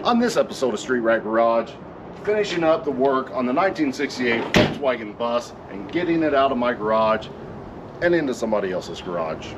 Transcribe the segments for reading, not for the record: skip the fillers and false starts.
On this episode of Street Rat Garage, finishing up the work on the 1968 Volkswagen bus and getting it out of my garage and into somebody else's garage.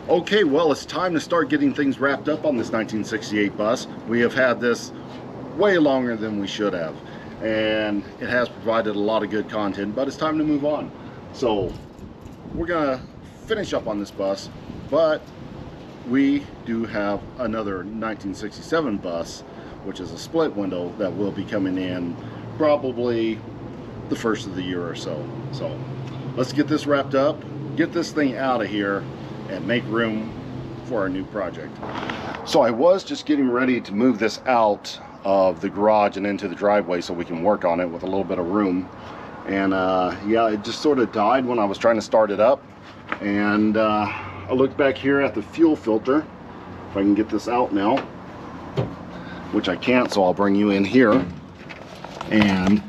Okay, well, it's time to start getting things wrapped up on this 1968 bus. We have had this way longer than we should have, and it has provided a lot of good content, but it's time to move on. So we're gonna finish up on this bus, but we do have another 1967 bus, which is a split window, that will be coming in probably the first of the year or so. So let's get this wrapped up, get this thing out of here, and make room for our new project. So I was just getting ready to move this out of the garage and into the driveway so we can work on it with a little bit of room. And yeah, it just sort of died when I was trying to start it up. And I looked back here at the fuel filter, if I can get this out now, which I can't, so I'll bring you in here. And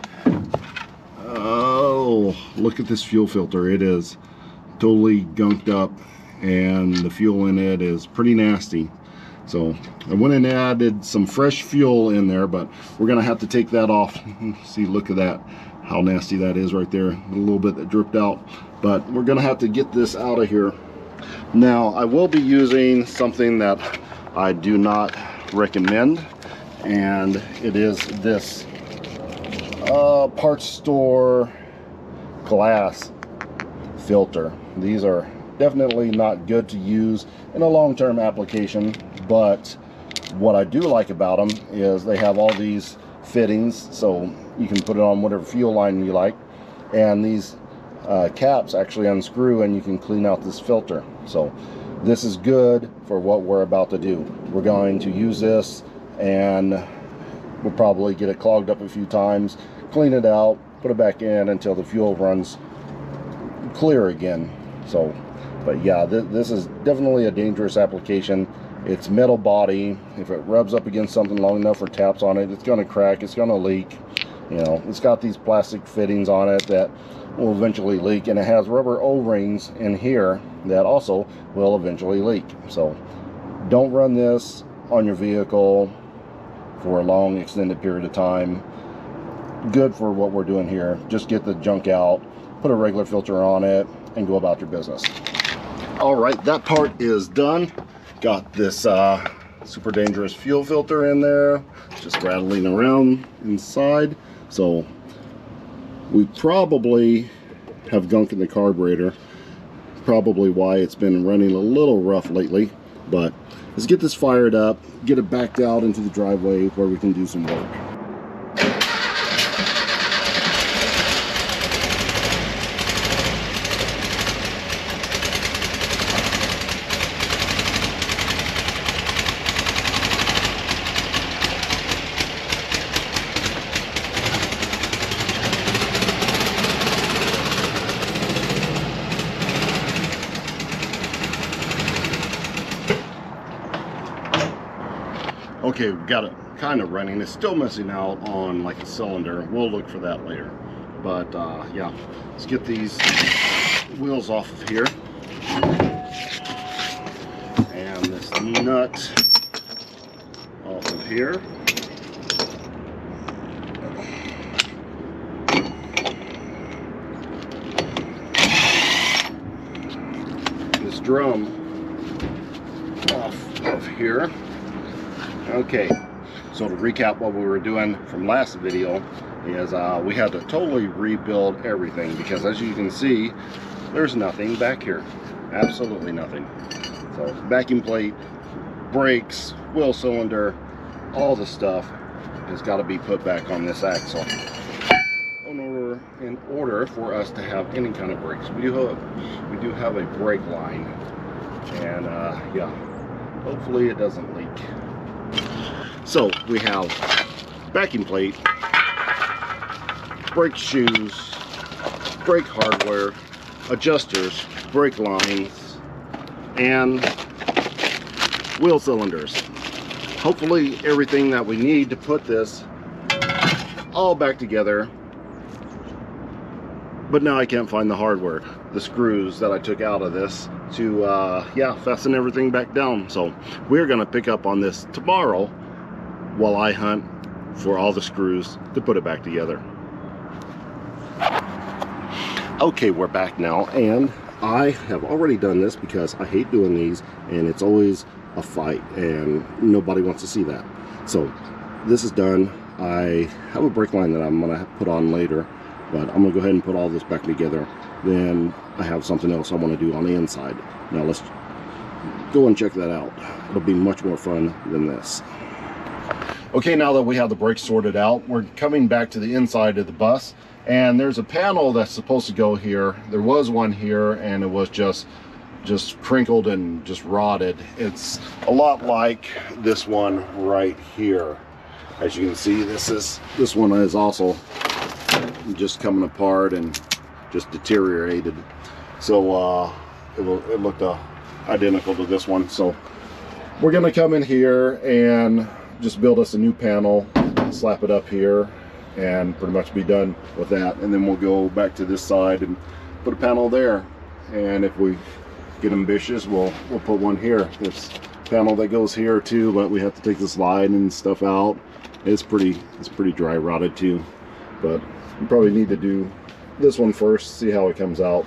oh, look at this fuel filter. It is totally gunked up, and the fuel in it is pretty nasty. So I went and added some fresh fuel in there, but we're gonna have to take that off. See, look at that, how nasty that is right there, a little bit that dripped out. But we're gonna have to get this out of here. Now I will be using something that I do not recommend, and it is this parts store glass filter. These are definitely not good to use in a long-term application, but what I do like about them is they have all these fittings, so you can put it on whatever fuel line you like, and these caps actually unscrew and you can clean out this filter. So this is good for what we're about to do. We're going to use this, and we'll probably get it clogged up a few times, clean it out, put it back in until the fuel runs clear again. So but yeah, this is definitely a dangerous application. It's metal body. If it rubs up against something long enough or taps on it, it's going to crack, it's going to leak. You know, it's got these plastic fittings on it that will eventually leak, and it has rubber O-rings in here that also will eventually leak. So don't run this on your vehicle for a long extended period of time. Good for what we're doing here. Just get the junk out, put a regular filter on it, and go about your business. All right, that part is done. Got this super dangerous fuel filter in there, just rattling around inside. So we probably have gunk in the carburetor, probably why it's been running a little rough lately. But let's get this fired up, get it backed out into the driveway where we can do some work. Okay, we've got it kind of running. It's still missing out on like a cylinder. We'll look for that later. But yeah, let's get these wheels off of here. And this nut off of here. This drum off of here. Okay, so to recap what we were doing from last video is we had to totally rebuild everything, because as you can see, there's nothing back here, absolutely nothing. So backing plate, brakes, wheel cylinder, all the stuff has got to be put back on this axle in order for us to have any kind of brakes. We do have a brake line And yeah, hopefully it doesn't leak. So we have backing plate, brake shoes, brake hardware, adjusters, brake lines, and wheel cylinders. Hopefully everything that we need to put this all back together. But now I can't find the hardware, the screws that I took out of this to yeah, fasten everything back down. So we're gonna pick up on this tomorrow while I hunt for all the screws to put it back together. Okay, we're back now, and I have already done this because I hate doing these, and it's always a fight, and nobody wants to see that. So this is done. I have a brake line that I'm gonna put on later, but I'm gonna go ahead and put all this back together. Then I have something else I want to do on the inside. Now let's go and check that out. It'll be much more fun than this. Okay, now that we have the brakes sorted out, we're coming back to the inside of the bus, and there's a panel that's supposed to go here. There was one here, and it was just crinkled and just rotted. It's a lot like this one right here. As you can see, this one is also just coming apart and just deteriorated. So it looked identical to this one. So we're gonna come in here and just build us a new panel, slap it up here, and pretty much be done with that. And then we'll go back to this side and put a panel there. And if we get ambitious, we'll put one here. This panel that goes here too, but we have to take the slide and stuff out. It's pretty dry rotted too, but we probably need to do this one first, see how it comes out,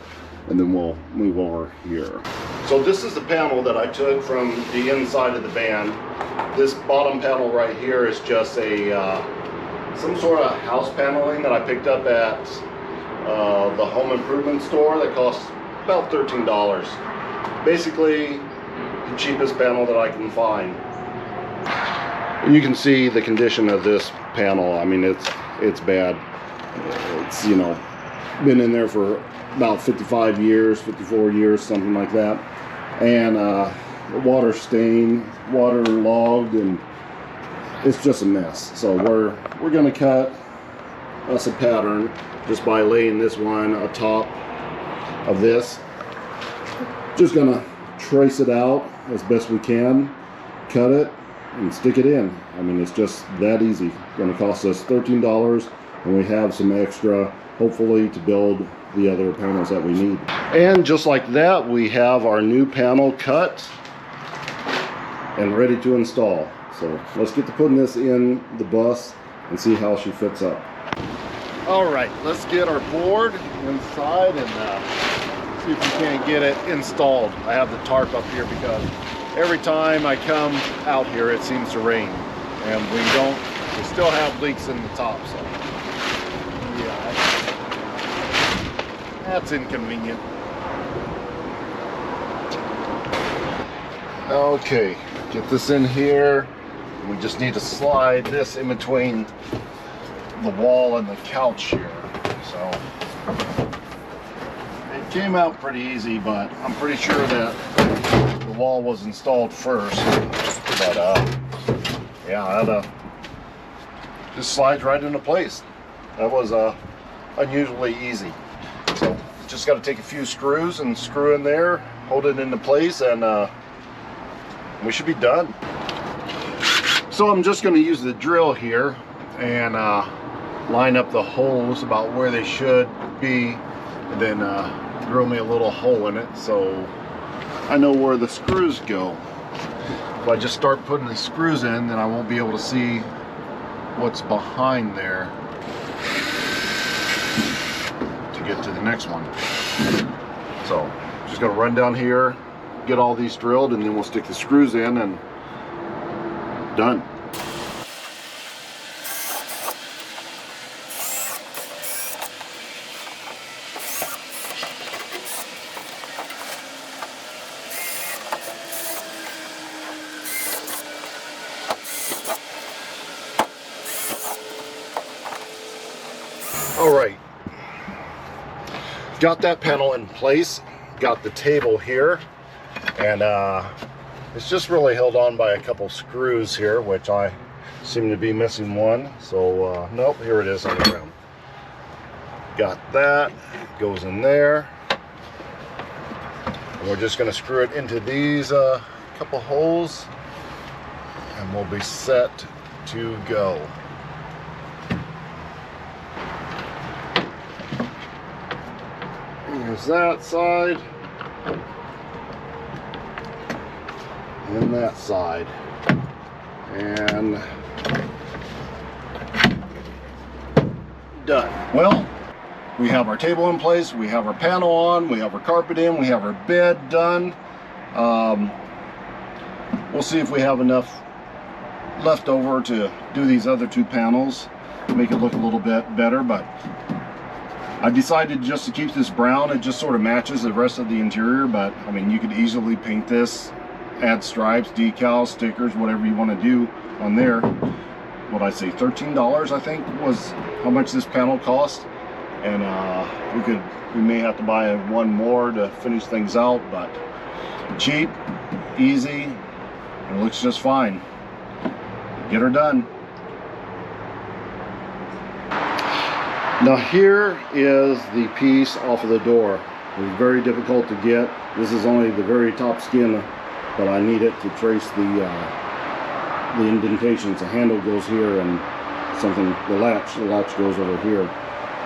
and then we'll move over here. So this is the panel that I took from the inside of the van. This bottom panel right here is just a some sort of house paneling that I picked up at the home improvement store that costs about $13. Basically the cheapest panel that I can find. And you can see the condition of this panel. I mean, it's bad. It's, you know, been in there for about 55 years, 54 years, something like that. And water stained, water logged, and it's just a mess. So we're gonna cut us a pattern just by laying this one atop of this. Just gonna trace it out as best we can, cut it, and stick it in. I mean, it's just that easy. It's gonna cost us $13, and we have some extra, hopefully, to build the other panels that we need. And just like that, we have our new panel cut and ready to install. So let's get to putting this in the bus and see how she fits up. All right, let's get our board inside and see if we can't get it installed. I have the tarp up here because every time I come out here it seems to rain, and we still have leaks in the top, so yeah, that's inconvenient. Okay, get this in here. We just need to slide this in between the wall and the couch here. So it came out pretty easy, but I'm pretty sure that the wall was installed first. But yeah, that just slides right into place. That was unusually easy. So just got to take a few screws and screw in there, hold it into place, and we should be done. So I'm just going to use the drill here and line up the holes about where they should be, and then drill me a little hole in it so I know where the screws go. If I just start putting the screws in, then I won't be able to see what's behind there to get to the next one. So just going to run down here, get all these drilled, and then we'll stick the screws in and done. All right, got that panel in place, got the table here. And it's just really held on by a couple screws here, which I seem to be missing one. So nope, here it is on the ground. Got that, goes in there. And we're just going to screw it into these couple holes, and we'll be set to go. There's that side and that side, and done. Well, we have our table in place, we have our panel on, we have our carpet in, we have our bed done. We'll see if we have enough left over to do these other two panels, make it look a little bit better, but I decided just to keep this brown. It just sort of matches the rest of the interior, but I mean, you could easily paint this, add stripes, decals, stickers, whatever you want to do on there. What I say, $13 I think was how much this panel cost. And we may have to buy one more to finish things out, but cheap, easy, and it looks just fine. Get her done. Now here is the piece off of the door. It was very difficult to get. This is only the very top skin, but I need it to trace the indentations. The handle goes here, and the latch goes over here,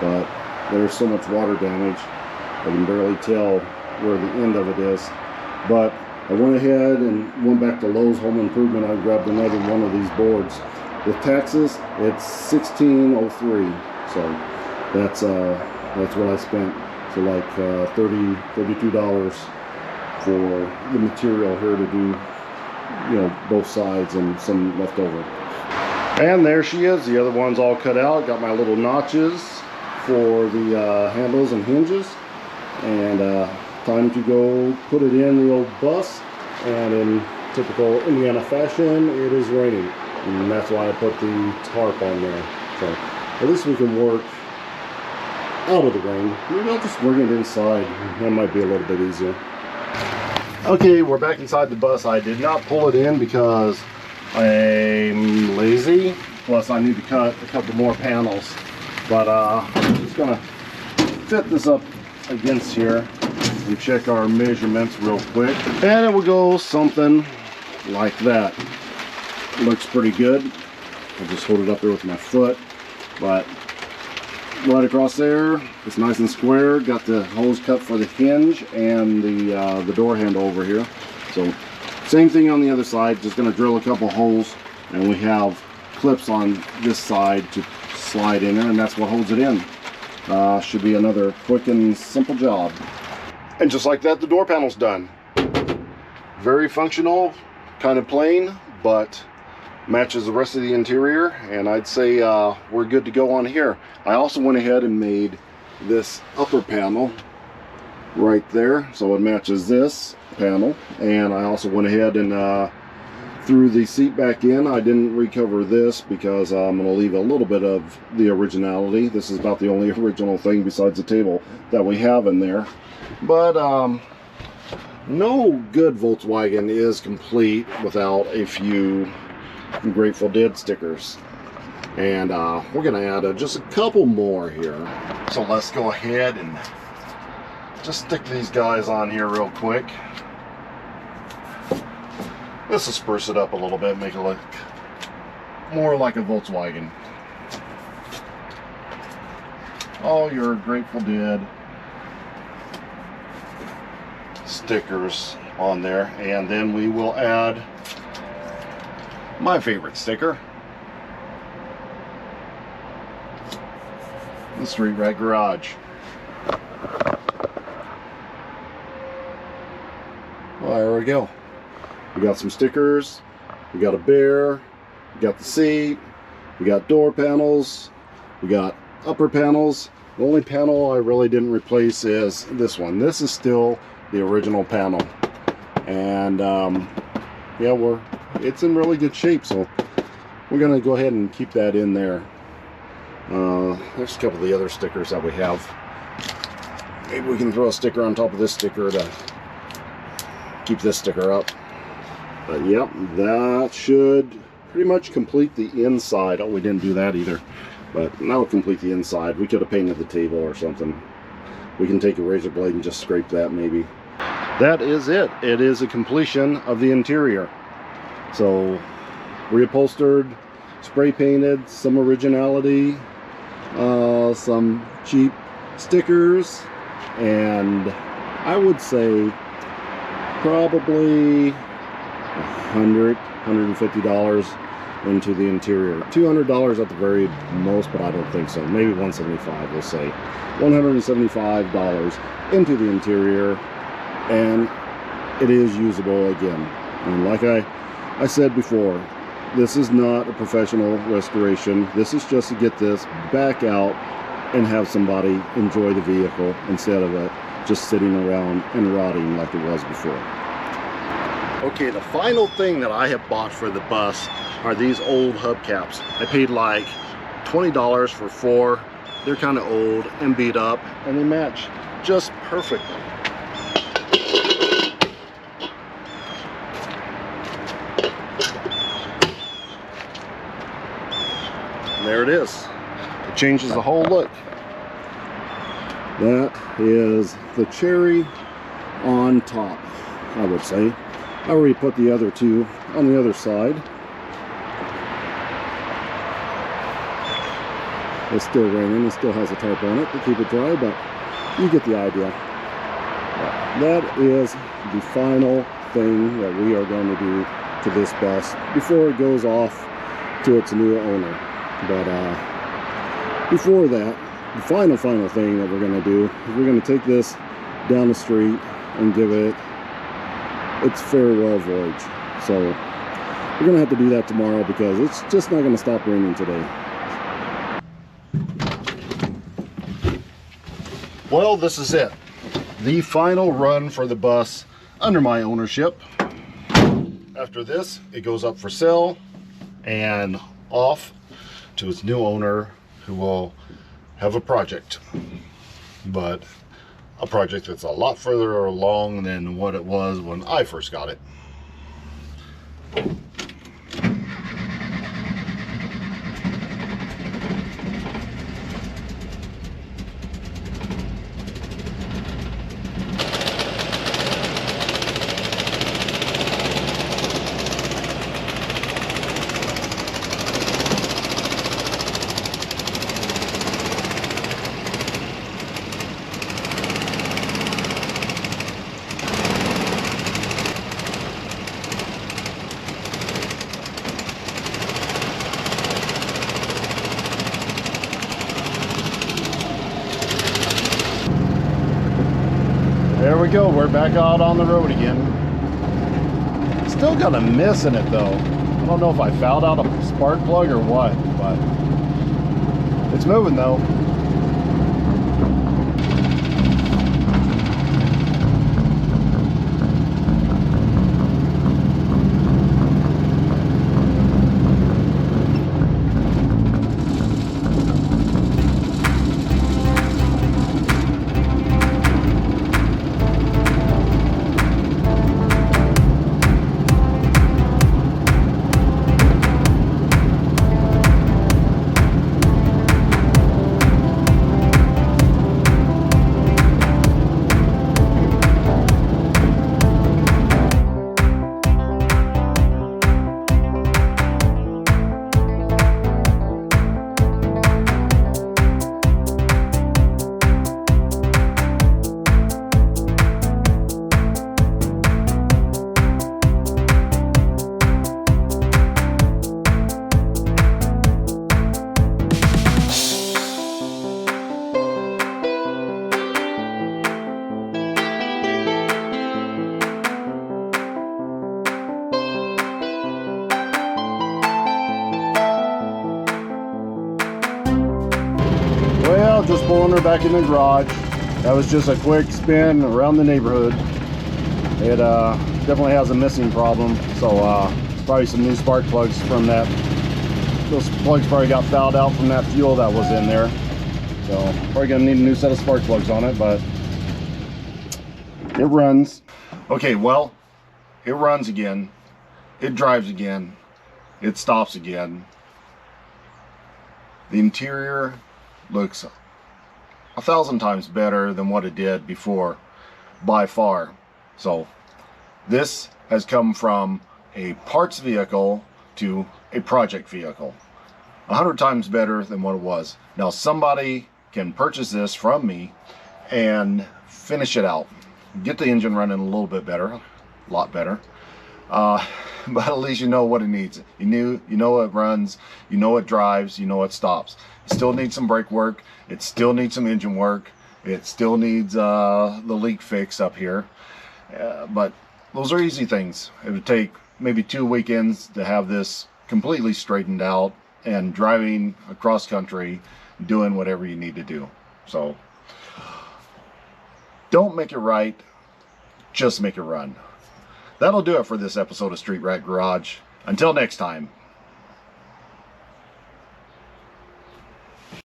but there's so much water damage I can barely tell where the end of it is. But I went ahead and went back to Lowe's Home Improvement. I grabbed another one of these boards. With taxes, it's $16.03. So that's what I spent. So like $32 for the material here to do, you know, both sides and some left over. And there she is. The other one's all cut out. Got my little notches for the handles and hinges, and time to go put it in the old bus. And in typical Indiana fashion, it is raining, and that's why I put the tarp on there. So at least we can work out of the rain. Maybe I'll just bring it inside. That might be a little bit easier. Okay, we're back inside the bus. I did not pull it in because I'm lazy, plus I need to cut a couple more panels. But I'm just gonna fit this up against here and check our measurements real quick. And it will go something like that. Looks pretty good. I'll just hold it up there with my foot. But right across there, it's nice and square. Got the holes cut for the hinge and the door handle over here. So same thing on the other side. Just gonna drill a couple holes, and we have clips on this side to slide in there, and that's what holds it in. Should be another quick and simple job. And just like that, the door panel's done. Very functional, kind of plain, but matches the rest of the interior, and I'd say we're good to go on here. I also went ahead and made this upper panel right there, so it matches this panel. And I also went ahead and threw the seat back in. I didn't recover this because I'm going to leave a little bit of the originality. This is about the only original thing besides the table that we have in there. But no good Volkswagen is complete without a few Grateful Dead stickers. And we're going to add just a couple more here. So let's go ahead and just stick these guys on here real quick. This will spruce it up a little bit, make it look more like a Volkswagen. All your Grateful Dead stickers on there, and then we will add my favorite sticker, the Street Rat Garage. Well, there we go. We got some stickers, we got a bear, we got the seat, we got door panels, we got upper panels. The only panel I really didn't replace is this one. This is still the original panel, and yeah, it's in really good shape, so we're gonna go ahead and keep that in there. There's a couple of the other stickers that we have. Maybe we can throw a sticker on top of this sticker to keep this sticker up. But yep, that should pretty much complete the inside. Oh, we didn't do that either. But that'll complete the inside. We could have painted the table or something. We can take a razor blade and just scrape that maybe. That is it. It is a completion of the interior. So reupholstered, spray painted, some originality, some cheap stickers, and I would say probably $150 into the interior. $200 at the very most, but I don't think so. Maybe $175, we'll say. $175 into the interior, and it is usable again. And like I said before, this is not a professional restoration. This is just to get this back out and have somebody enjoy the vehicle instead of it just sitting around and rotting like it was before. Okay, the final thing that I have bought for the bus are these old hubcaps. I paid like $20 for 4. They're kind of old and beat up, and they match just perfectly. There it is. It changes the whole look. That is the cherry on top, I would say. I already put the other two on the other side. It's still raining. It still has a tarp on it to keep it dry, but you get the idea. That is the final thing that we are going to do to this bus before it goes off to its new owner. But before that, the final thing that we're going to do is we're going to take this down the street and give it its farewell voyage. So we're going to have to do that tomorrow because it's just not going to stop raining today. Well, this is it. The final run for the bus under my ownership. After this, it goes up for sale and off to its new owner, who will have a project, but a project that's a lot further along than what it was when I first got it. There we go, we're back out on the road again. Still got a miss in it though. I don't know if I fouled out a spark plug or what, but it's moving though. Well, just pulling her back in the garage. That was just a quick spin around the neighborhood. It definitely has a missing problem, so probably some new spark plugs from that. Those plugs probably got fouled out from that fuel that was in there. So probably gonna need a new set of spark plugs on it, but it runs. Okay, well, it runs again, it drives again, it stops again. The interior looks 1,000 times better than what it did before, by far. So this has come from a parts vehicle to a project vehicle. 100 times better than what it was. Now somebody can purchase this from me and finish it out, get the engine running a little bit better, a lot better, but at least you know what it needs. You know it runs, you know it drives, you know it stops. It still needs some brake work, it still needs some engine work, it still needs the leak fix up here, but those are easy things. It would take maybe 2 weekends to have this completely straightened out and driving across country, doing whatever you need to do. So don't make it right, just make it run. That'll do it for this episode of Street Rat Garage. Until next time.